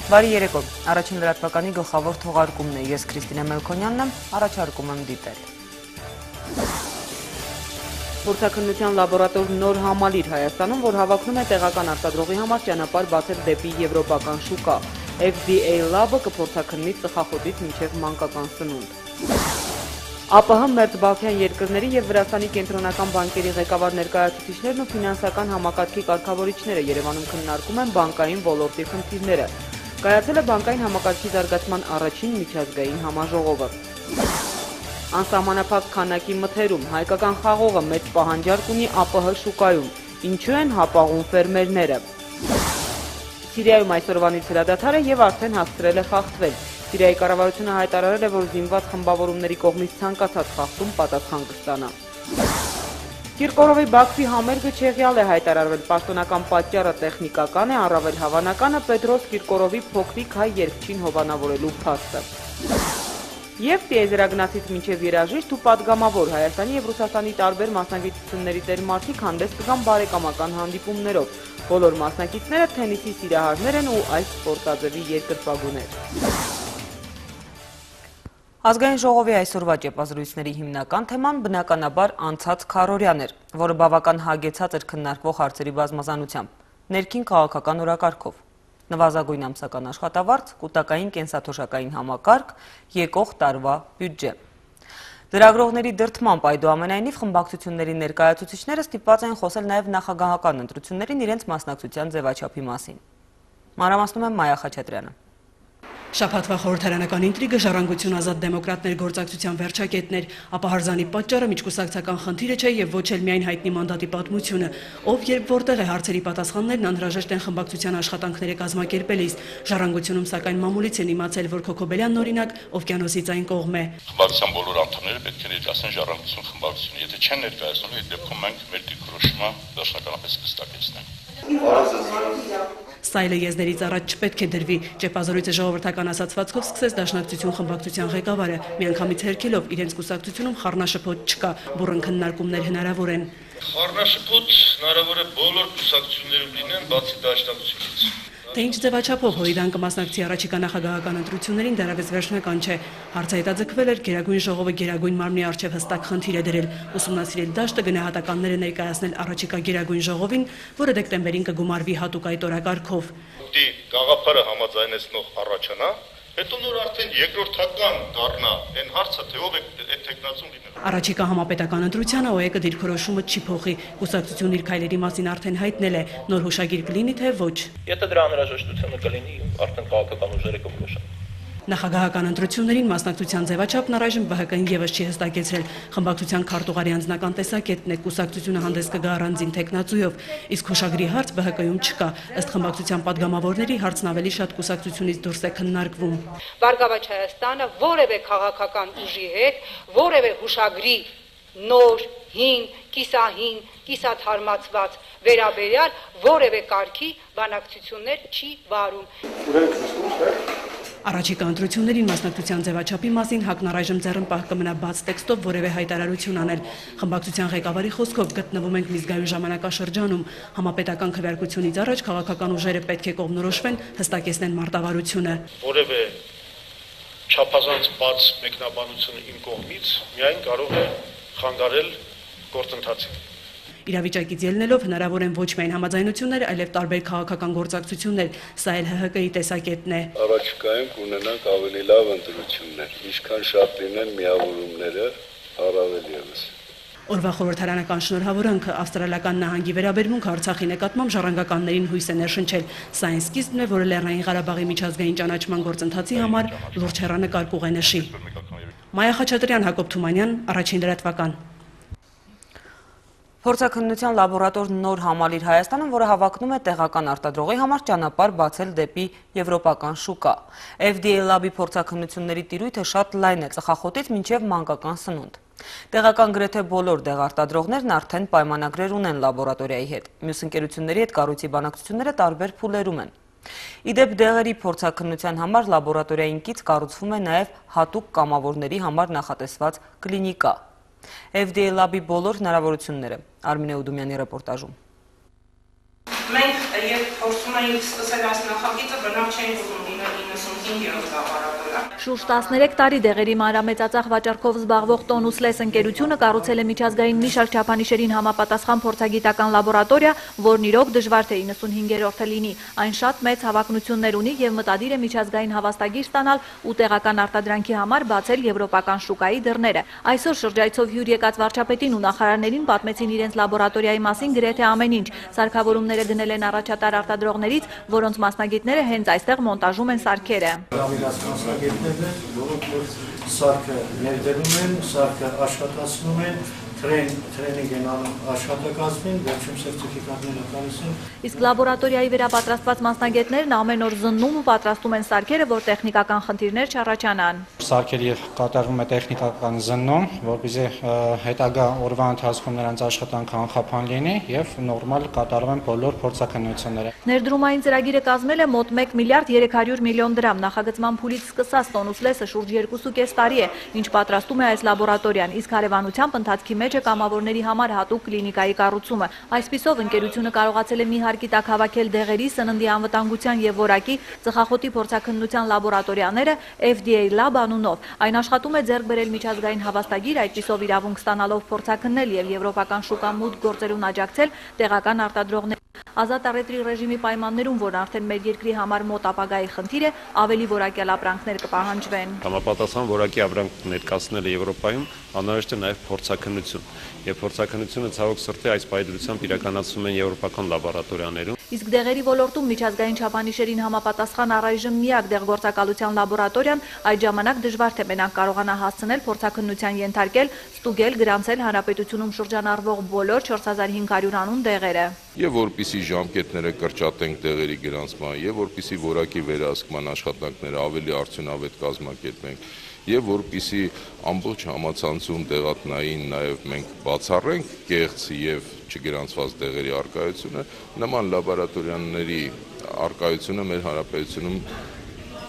Բարի երեկո, առաջին լրատվականի գլխավոր թողարկումն է, ես Քրիստինե Մելքոնյանն եմ, առաջարկում եմ դիտել։ Փորձաքննության լաբորատոր նոր համալիր Հայաստանում, որ հավակնում է տեղական արտադրողի համար ճանապարհ բացել դեպի եվրոպական շուկա։ FDA Lab-ը կփորձաքննի ծխախոտից մինչև մանկական սնունդ։ ԱՊՀ մերձբալթյան երկրների և Վրաստանի կենտրոնական բանկերի ղեկավար ներկայացուցիչներն ու ֆինանսական համակարգի կարգավորիչները Երևանում քննարկում են բանկային ոլորտի խնդիրները։ Կայացել է բանկային համակարգի զարգացման առաջին միջազգային համաժողովը։ Անսահմանափակ քանակի մթերում հայկական խաղողը մեծ պահանջարկ ունի ԱՊՀ շուկայում։ Ինչու են հապաղում ֆերմերները։ Սիրիայում այսօրվանից հրադադար է և արդեն հասցրել է խախտվել։ Սիրիայի կառավարությունը հայտարարել է, որ զինված խմբավորումների կողմից ցանկացած խախտում պատասխան կստանա։ Կիրկորովի Բաքվի համերգը չեղյալ է հայտարարվել, պաշտոնական պատճառը տեխնիկական է, առավել հավանականը Պետրոս Կիրկորովի փոքրիկ հայ երգչին հովանավորելու փաստը։ Եվ տիեզերագնացից մինչև երաժիշտ ու պատգամավոր Հայաստանի և Ռուսաստանի տարբեր մասնագիտությունների տերմարտիկ հանդես կգան բարեկամական հանդիպումներով։ Բոլոր մասնակիցները թենիսի սիրահարներ են ու այս սպորտաձևի երկրպագուներ։ Ազգային ժողովի այսօրվա ճեպազրույցների հիմնական թեման բնականաբար անցած քառօրյան էր, որը բավական հագեցած էր քննարկվող հարցերի բազմազանությամբ, ներքին քաղաքական օրակարգով, նվազագույն ամսական աշխատավարձ, կուտակային կենսաթոշակային համակարգ, եկող տարվա բյուջե։ Լրագրողների դրդմամբ այդուամենայնիվ խմբակցությունների ներկայացուցիչները ստիպված են խոսել նաև նախագահական ընտրություններին իրենց մասնակցության ձևաչափի մասին։ Մանրամասնում է Մայա Խաչատրյանը։ Շաբաթվա խորհրդարանական ինտրիգը ժառանգություն ազատ դեմոկրատներ գործակցության վերջակետն էր, ապա հարզանի պատճառը միջկուսակցական խնդիրը չէ եւ ոչ էլ միայն հայտնի մանդատի պատմությունը, ով երբ որտեղ է հարցերի պատասխաններն անհրաժեշտ են խմբակցության աշխատանքները կազմակերպելիս։ Ժառանգությունում սակայն մամուլից են իմացել, որ Քոքոբելյանն օրինակ օվկիանոսից այն կողմ է։ Խմբակցության բոլոր անդամները պետք է ներկայացնեն ժառանգություն խմբակցությունը, եթե չեն ներկայացնում, այդ դեպքում մենք մեր դիրքորոշումը դաշնականապես կստակեցնենք։ Սայլը եզներից առաջ չպետք է դրվի, ճեպազրույցը ժողովրդական ասացվածքով սկսեց Դաշնակցություն խմբակցության ղեկավարը, միանգամից հերքելով իրենց կուսակցությունում խառնաշփոթ չկա, բուռն քննարկումներ հնարավոր են։ Խառնաշփոթ հնարավոր է բոլոր կուսակցություններում լինեն, բացի Դաշնակցությունից։ Թե ինչ ձևաչափով Հորիդան կմասնակցի առաջիկա նախագահական ընտրություններին դեռևս վերջնական չէ։ Հարցը հետաձգվել էր Գերագույն ժողովը Գերագույն մարմնի առջև հստակ խնդիր է դրել ուսումնասիրել դաշտը, գնահատականները ներկայացնել առաջիկա Գերագույն ժողովին, որը դեկտեմբերին կգումարվի հատուկ այդ օրակարգով։ Դի գաղափարը համաձայնեցնող առաջանա, հետո նոր արդեն երկրորդական դառնա այն հարցը, թե ով է այդ տեխնացուն լինելու։ Առաջիկա համապետական ընտրությանը ՕԵԿ-ը դիրքորոշումը չի փոխի, կուսակցությունն իր քայլերի մասին արդեն հայտնել է, նոր հուշագիր կլինի, թե ոչ։ Եթե դրա անհրաժեշտությունը կլինի, արդեն քաղաքական ուժերը կորոշեն։ Նախագահական ընտրություններին մասնակցության ձևաչափն առայժմ ԲՀԿ-ին եւս չի հստակեցրել։ Խմբակցության քարտուղարի անձնական տեսակետն է, կուսակցությունը հանդես կգա առանձին տեխնացույով, իսկ հուշագրի հարց ԲՀԿ-ում չկա։ Ըստ խմբակցության падգամավորների հարցն ավելի շատ կուսակցությունից դուրս է քննարկվում։ Բարգավաճ Հայաստանը որևէ քաղաքական ուժի հետ, որևէ հուշագրի նոր, հին, կիսահին, կիսաթարմացված վերաբերյալ որևէ կարգի բանակցություններ չի վարում։ Առաջիկա ընտրություններին մասնակցության ձևաչափի մասին ՀԱԿ-ն առայժմ ձեռնպահ կմնա բաց տեքստով որևէ հայտարարություն անել։ Խմբակցության ղեկավարի խոսքով գտնվում ենք մի զգայուն ժամանակաշրջանում։ Համապետական քվեարկությունից առաջ քաղաքական ուժերը պետք է կողմնորոշվեն, հստակեցնեն մարտավարությունը։ Որևէ չափազանց բաց մեկնաբանությունը իմ կողմից միայն կարող է խանգարել գործընթացին։ Իրավիճակից ելնելով հնարավոր են ոչ միայն համաձայնություններ, այլև տարբեր քաղաքական գործակցություններ, սա էլ ՀՀԿ-ի տեսակետն է։ Առաջիկայում կունենանք ավելի լավ ընտրություններ, ինչքան շատ լինեն միավորումները, առավել ևս։ Օրվա խորհրդարանական շնորհավորանքը ավստրալիական նահանգի վերաբերմունք Արցախի նկատմամբ ժառանգականներին հույս է ներշնչել։ Սա այն սկիզբն է, որը Լեռնային Ղարաբաղի միջազգային ճանաչման գործընթացի համար լուրջ հեռանկար կուղենշի։ Մայա Խաչատրյան, Հակոբ Թումանյան, Առաջին լրատվական։ Փորձաքննության լաբորատոր նոր համալիր Հայաստանում, որը հավակնում է տեղական արտադրողի համար ճանապարհ բացել դեպի եվրոպական շուկա։ FDA Lab-ի փորձաքննությունների տիրույթը շատ լայն է, ծխախոտից մինչև մանկական սնունդ։ Տեղական գրեթե բոլոր դեղարտադրողներն արդեն պայմանագրեր ունեն լաբորատորիայի հետ։ Մյուս ընկերությունների հետ կառույցի բանակցությունները տարբեր փուլերում են։ Իդեպ դեղերի փորձաքննության համար լաբորատորիային կից կառուցվում է նաև հատուկ կամավորների համար նախատեսված կլինիկա։ FDA Lab-ի բոլոր հնարավորությունները Արմինե Ուդումյանի ռեպորտաժում։ Մենք երբ փորձում էինք սկսել այս նախագիծը, բնավ չէինք ուզում Շուրջ 13 տարի դեղերի մանրամեծածախ վաճառքով զբաղվող Տոնուս Լես ընկերությունը կառուցել է միջազգային մի շարք չափանիշերին համապատասխան փորձագիտական լաբորատորիա, որն իրոք դժվար թե 95-րդը լինի։ Այն շատ մեծ հավակնություններ ունի եւ մտադիր է միջազգային հավաստագիր ստանալ ու տեղական արտադրանքի համար բացել եվրոպական շուկայի դռները։ Այսօր շրջայցով հյուր եկած վարչապետին ու նախարարներին պատմեցին իրենց լաբորատորիայի մասին գրեթե ամեն ինչ։ Սարքավորումները գնել են առաջատար արտադրողներից, որոնց մասնագետները հենց այստեղ մոնտաժում են սարքերը։ Որոնք սարքը ներդրում են, սարքը աշխատացնում են, տրեյնինգ են անում աշխատակազմին, վերջում սերտիֆիկատները տալիս են։ Իսկ լաբորատորիայի վերապատրաստված մասնագետներն ամեն օր զննում ու պատրաստում են սարքերը, որ տեխնիկական խնդիրներ չառաջանան։ Սարքերի կատարվում է տեխնիկական զննում, որպեսզի հետագա օրվա ընթացքում նրանց աշխատանքը անխափան լինի եւ նորմալ կատարվեն բոլոր փորձաքննությունները։ Ներդրումային ծրագիրը կազմել է մոտ 1 միլիարդ 300 միլիոն դրամ։ Նախագծման փուլից սկսած Տոնուս Լեսը շուրջ 2.5 տարի է, ինչ պատրաստում է այս լաբորատորիան, իսկ հարևանությամբ ընթացքի մեջ է կամավորների համար հատուկ կլինիկայի կառուցումը։ Այսպիսով ընկերությունը կարողացել է մի հարկի տակ հավաքել դեղերի, սննդի անվտանգության եւ որակի ծխախոտի փորձաքննության լաբորատորիաները FDA Lab անունով։ Այն աշխատում է ձեռք բերել միջազգային հավաստագիր, այդպիսով իրավունք ստանալով փորձաքննել եւ եվրոպական շուկա մուտք գործելուն աջակցել տեղական արտադրողներին։ Ազատ առևտրի ռեժիմի պայմաններում, որ արդեն մեր երկրի համար մոտ ապագայի խնդիր է, ավելի որակյալ ապրանքներ կպահանջվեն։ Համապատասխան որակի ապրանք ներկայացնելը Եվրոպայում անհրաժեշտ է նաև փորձաքննություն։ Եվ փորձաքննությունը ցավոք սրտի այս պայմանությամբ իրականացվում են եվրոպական լաբորատորիաներում։ Իսկ դեղերի ոլորտում միջազգային չափանիշերին համապատասխան առայժմ միակ դեղգործակալության լաբորատորիան այդ ժամանակ դժվար թե մենակ կարողանա հասցնել փորձաքննության ենթարկել, ստուգել, գրանցել հանրապետությունում շրջանառվող բոլոր 4500 անուն դեղերը։ Եվ որպիսի ժամկետները կրճատենք դեղերի գրանցման, եւ որպիսի որակի վերահսկման աշխատանքները ավելի արդյունավետ կազմակերպենք, եւ որպիսի ամբողջ համացանցում դեղատնային նաեւ մենք բացառենք կեղծ եւ չգրանցված դեղերի արկայությունը, նման լաբորատորիաների արկայությունը մեր հանրապետությունում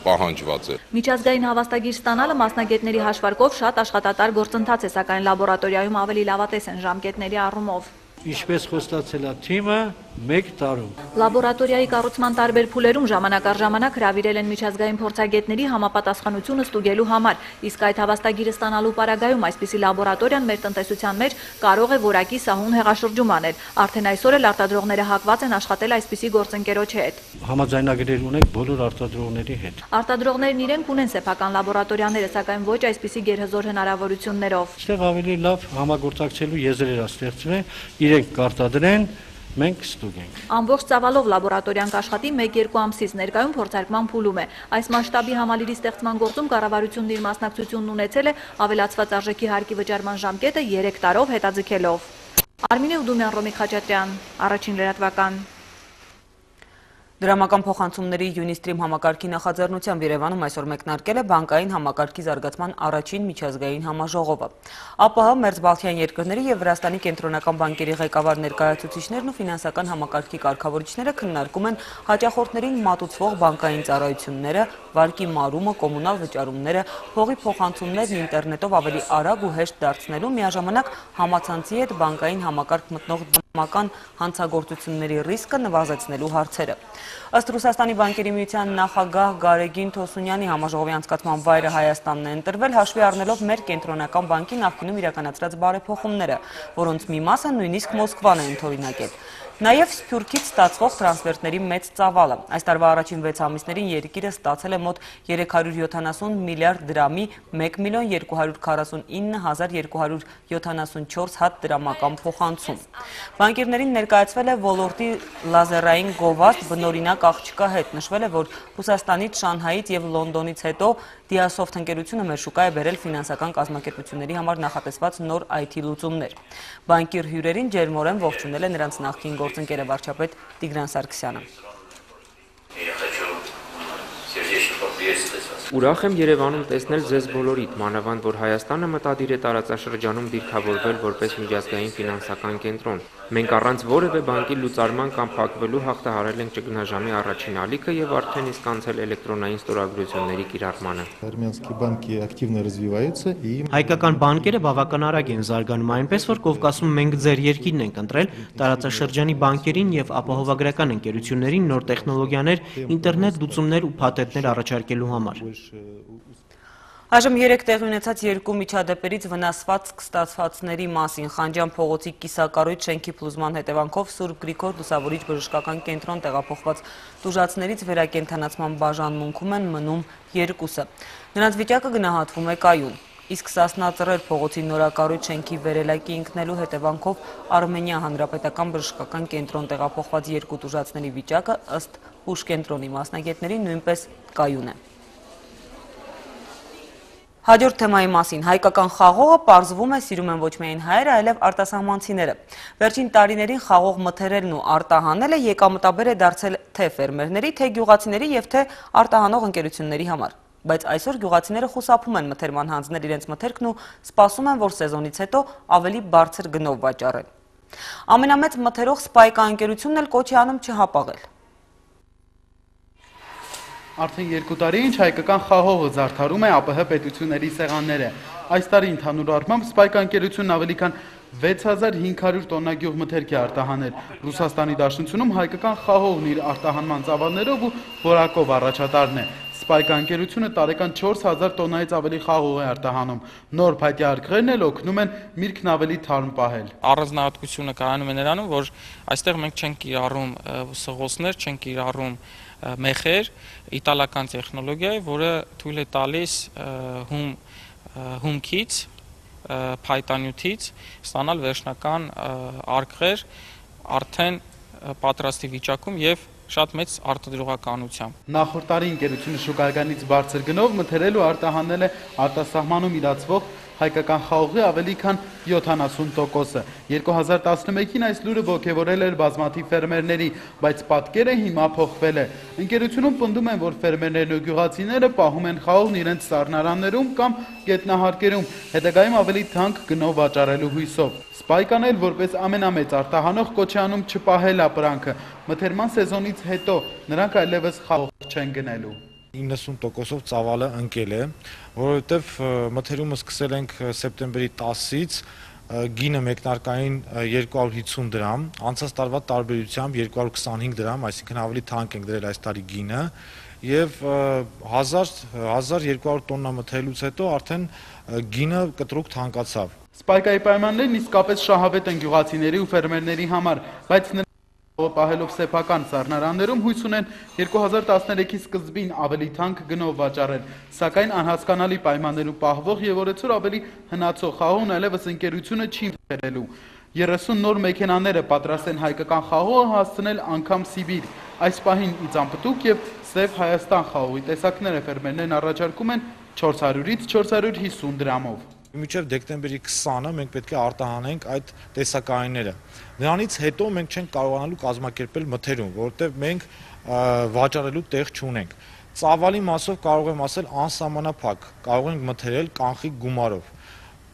պահանջված է։ Միջազգային հավաստագիր ստանալը մասնագետների հաշվարկով շատ աշխատատար գործընթաց է, սակայն լաբորատորիայում ավելի լավատես են ժամկետների առումով։ Ինչպես խոստացել է թիմը 1 տարում։ Լաբորատորիայի կառուցման տարբեր փուլերում ժամանակ առ ժամանակ հրավիրել են միջազգային փորձագետների համապատասխանությունը ստուգելու համար, իսկ այդ հավաստագիրը ստանալու պարագայում այսպիսի լաբորատորիան մեր տնտեսության մեջ կարող է որակի սահուն հեղաշրջում անել։ Արդեն այսօր էլ արտադրողները հակված են աշխատել այսպիսի գործընկերոջ հետ։ Համաձայնագրեր ունենք բոլոր արտադրողների հետ։ Արտադրողներն իրենք ունեն սեփական լաբորատորիաները, սակայն ոչ այսպիսի գերհզոր հնարավորություններով։ Այստեղ ավելի լավ համագործակցելու եզրեր ստեղծվել, իրենք կարտադրեն, մենք ստուգենք։ Ամբողջ ծավալով լաբորատորիան կաշխատի 1-2 ամսից, ներկայում փորձարկման փուլում է։ Այս մասշտաբի համալիրի ստեղծման գործում կառավարությունն իր մասնակցությունն ունեցել է, ավելացված արժեքի հարկի վճարման ժամկետը 3 տարով հետաձգելով։ Արմինե Ուդումյան, Ռոմիկ Խաչատրյան, Առաջին լրատվական։ Դրամական փոխանցումների Unistream համակարգի նախաձեռնությամբ Երևանում այսօր մեկնարկել է բանկային համակարգի զարգացման առաջին միջազգային համաժողովը։ ԱՊՀ, Մերձբալթյան երկրների եւ Վրաստանի կենտրոնական բանկերի ղեկավար ներկայացուցիչներն ու ֆինանսական համակարգի կարգավորիչները քննարկում են հաճախորդներին մատուցվող բանկային ծառայությունները, վարկի մարումը, կոմունալ վճարումները, փողի փոխանցումներն ինտերնետով ավելի արագ ու հեշտ դարձնելու, միաժամանակ համացանցի հետ բանկային համակարգ մտնող դրամական հանցագործությունների ռիսկը նվազեցնելու հարցերը։ Ըստ Ռուսաստանի բանկերի միության նախագահ Գարեգին Թոսունյանի համաժողովի անցկացման վայրը Հայաստանն է ընտրվել, հաշվի առնելով մեր կենտրոնական բանկի նախկինում իրականացրած բարեփոխումները, որոնց մի մասը նույնիսկ Մոսկվան է ընդօրինակել։ Նաև Սփյուռքից ստացվող տրանսֆերտների մեծ ծավալը։ Այս տարվա առաջին 6 ամիսներին երկիրը ստացել է մոտ 370 միլիարդ դրամի 1.249.274 հատ դրամական փոխանցում։ Բանկիրներին ներկայացվել է ոլորտի լազերային գովազդ բնօրինակ աղջկա հետ։ Նշվել է, որ Ռուսաստանից, Շանհայից եւ Լոնդոնից հետո Diasoft ընկերությունը մեր շուկա է բերել ֆինանսական կազմակերպությունների համար նախատեսված нոր IT լուծումներ։ Բանկիր հյուրերին ջերմորեն ողջունել է նրանց նախկին գործընկերը վարչապետ Տիգրան Սարգսյանը։ Я хочу сердечно поприветствовать вас. Ուրախ եմ Երևանում տեսնել ձեզ բոլորիդ, մանավանդ որ Հայաստանը մտադիր է տարածաշրջանում դիրքավորվել որպես միջազգային ֆինանսական կենտրոն։ Մենք առանց որևէ բանկի լուծարման կամ փակվելու հաղթահարել ենք ճգնաժամի առաջին ալիքը եւ արդեն իսկ անցել էլեկտրոնային ստորագրությունների կիրառմանը։ Հայկական բանկերը բավական արագ են զարգանում, այնպես որ Կովկասում մենք ձեր երկիրն ենք ընտրել տարածաշրջանի բանկերին եւ ապահովագրական ընկերություններին նոր տեխնոլոգիաներ, ինտերնետ լուծումներ ու փաթեթներ առաջարկելու համար։ Այժմ 3 տեղի ունեցած երկու միջադեպերից վնասված ստացվածների մասին Խանջյան փողոցի կիսակառույց շենքի փլուզման հետևանքով Սուրբ Գրիգոր Լուսավորիչ բժշկական կենտրոն տեղափոխված տուժածներից վերակենդանացման բաժանմունքում են մնում 2-ը։ Նրանց վիճակը գնահատվում է կայուն։ Իսկ Սասնա Ծռեր փողոցի նորակառույց շենքի վերելակի ինքնելու հետևանքով Արմենիա հանրապետական բժշկական կենտրոն տեղափոխված երկու տուժածների վիճակը ըստ ուժ կենտրոնի մասնագետների նույնպես կայուն է։ Հաջորդ թեմայի մասին հայկական խաղողը պարզվում է սիրում են ոչ միայն հայերը, այլև արտասահմանցիները։ Վերջին տարիներին խաղող մթերելն ու արտահանելը եկամտաբեր է դարձել թե ֆերմերների, թե գյուղացիների եւ թե արտահանող ընկերությունների համար։ Բայց այսօր գյուղացիները խուսափում են մթերման հանձնել իրենց մթերքն ու սպասում են, որ սեզոնից հետո ավելի բարձր գնով վաճառեն։ Ամենամեծ մթերող Սպայկա ընկերությունն էլ կոչ է անում չհապաղել։ Արդեն 2 տարի ինչ հայկական խաղողը զարդարում է ԱՊՀ պետությունների սեղանները։ Այս տարի ընդհանուր առմամբ Սպայկա ընկերությունն ավելի քան 6500 տոննա գյուղմթերք է արտահանել։ Ռուսաստանի Դաշնությունում հայկական խաղողն իր արտահանման ծավալներով ու որակով առաջատարն է։ Սպայկա ընկերությունը տարեկան 4000 տոննայից ավելի խաղող է արտահանում։ Նոր փայտյա արկղերն էլ օգնում են միրգն ավելի թարմ պահել։ Առանձնահատկությունը կայանում է նրանում, որ այստեղ մենք չենք կիրառում սղոսներ, չենք կիրառում մեխեր, իտալական տեխնոլոգիա է, որը թույլ է տալիս հումքից, փայտանյութից ստանալ վերջնական արկղեր արդեն պատրաստի վիճակում եւ շատ մեծ արտադրողականությամբ։ Նախորդ տարի ընկերությունը շուկայականից բարձր գնով մթերել ու արտահանել է արտասահմանում իրացվող հայկական խաղողի ավելի քան 70%-ը։ 2011-ին այս լուրը ոգևորել էր բազմաթիվ ֆերմերների, բայց պատկերը հիմա փոխվել է։ Ընկերությունում պնդում են, որ ֆերմերներն ու գյուղացիները պահում են խաղողն իրենց սառնարաններում կամ գետնահարկերում, հետագայում ավելի թանկ գնով վաճառելու հույսով։ Սպայկան էլ որպես ամենամեծ արտահանող կոչ է անում չպահել ապրանքը։ Մթերման սեզոնից հետո նրանք այլևս խաղող չեն գնելու։ 90%-ով ծավալը ընկել է, որովհետև մթերումը սկսել ենք սեպտեմբերի 10-ից, գինը մեկնարկային 250 դրամ, անցած տարվա տարբերությամբ 225 դրամ, այսինքն ավելի թանկ ենք դրել այս տարի գինը, եւ 1200 տոննա մթերելուց հետո արդեն գինը կտրուկ թանկացավ։ Սպայկայի պայմաններն իսկապես շահավետ են գյուղացիների ու ֆերմերների համար, բայց պահելով սեփական սառնարաններում հույս ունեն 2013-ի սկզբին ավելի թանկ գնով վաճառել, սակայն անհասկանալի պայմաններում պահվող եւ օրեցօր ավելի հնացող խաղողն այլևս ընկերությունը չի բերելու։ 30 նոր մեքենաները պատրաստ են հայկական խաղողը հասցնել անգամ Սիբիր։ Այս պահին Իծանպտուկ եւ Սև Հայաստան խաղողի տեսակները ֆերմերներն առաջարկում են 400-ից 450 դրամով։ Մինչև դեկտեմբերի 20-ը մենք պետք է արտահանենք այդ տեսակայինները։ Նրանից հետո մենք չենք կարողանալու կազմակերպել մթերում, որովհետև մենք վաճառելու տեղ չունենք։ Ծավալի մասով կարող եմ ասել անսահմանափակ, կարող ենք մթերել կանխիկ գումարով։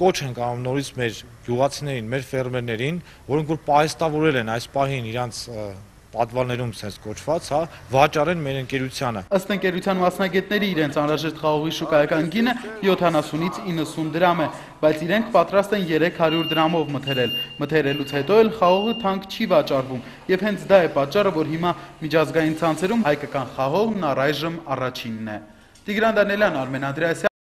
Կոչ ենք անում նորից մեր գյուղացիներին, մեր ֆերմերներին, որոնք որ պահեստավորել են այս պահին իրանց պատվալներում sense կոչված, հա, վաճառեն մեր ընկերությանը։ Ըստ ընկերության մասնագետների իրենց անհրաժեշտ խաղողի շուկայական գինը 70-ից 90 դրամ է, բայց իրենք պատրաստ են 300 դրամով մթերել։ Մթերելուց հետո էլ խաղողը թանկ չի վաճառվում, եւ հենց դա է պատճառը, որ հիմա միջազգային ցանցերում հայկական խաղողն առայժմ առաջինն է։ Տիգրան Դանելյան, Արմեն Անդրեասյան